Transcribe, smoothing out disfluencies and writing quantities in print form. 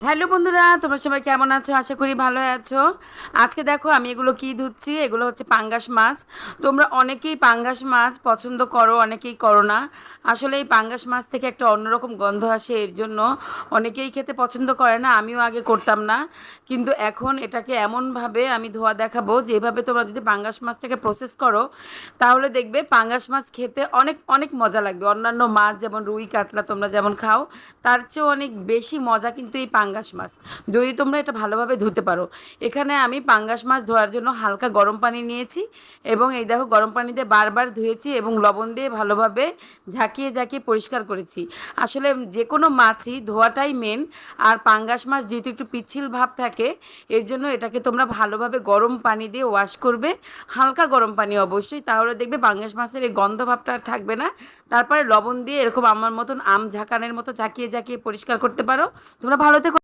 Hello বন্ধুরা, তোমরা সবাই কেমন আছো? আশা করি ভালো আছো। আজকে দেখো আমি এগুলো কি ধুচ্ছি, এগুলো হচ্ছে পাঙ্গাস মাছ। তোমরা অনেকেই পাঙ্গাস মাছ পছন্দ করো, অনেকেই করো না। আসলে এই পাঙ্গাস মাছ থেকে একটা অন্যরকম গন্ধ আসে, এর জন্য অনেকেই খেতে পছন্দ করে না। আমিও আগে করতাম না, কিন্তু এখন এটাকে এমনভাবে আমি ধোয়া দেখাবো, যেভাবে তোমরা যদি পাঙ্গাস মাছটাকে প্রসেস করো তাহলে দেখবে পাঙ্গাস মাছ খেতে অনেক অনেক মজা লাগবে। অন্যান্য মাছ যেমন রুই কাতলা তোমরা যেমন খাও, তার চেয়েও অনেক বেশি মজা কিন্তু এই পাঙ্গাস মাছ, যদি তোমরা এটা ভালোভাবে ধুতে পারো। এখানে আমি পাঙ্গাস মাছ ধোয়ার জন্য হালকা গরম পানি নিয়েছি, এবং এই দেখো গরম পানি দিয়ে বারবার ধুয়েছি এবং লবণ দিয়ে ভালোভাবে ঝাঁকিয়ে ঝাঁকিয়ে পরিষ্কার করেছি। আসলে যে কোনো মাছই ধোয়াটাই মেন। আর পাঙ্গাস মাছ যেহেতু একটু পিচ্ছিল ভাব থাকে, এর জন্য এটাকে তোমরা ভালোভাবে গরম পানি দিয়ে ওয়াশ করবে, হালকা গরম পানি অবশ্যই, তাহলে দেখবে পাঙ্গাস মাছের এই গন্ধ ভাবটা আর থাকবে না। তারপরে লবণ দিয়ে এরকম আমার মতন আম ঝাঁকানের মতো ঝাঁকিয়ে ঝাঁকিয়ে পরিষ্কার করতে পারো। তোমরা ভালো থেকো।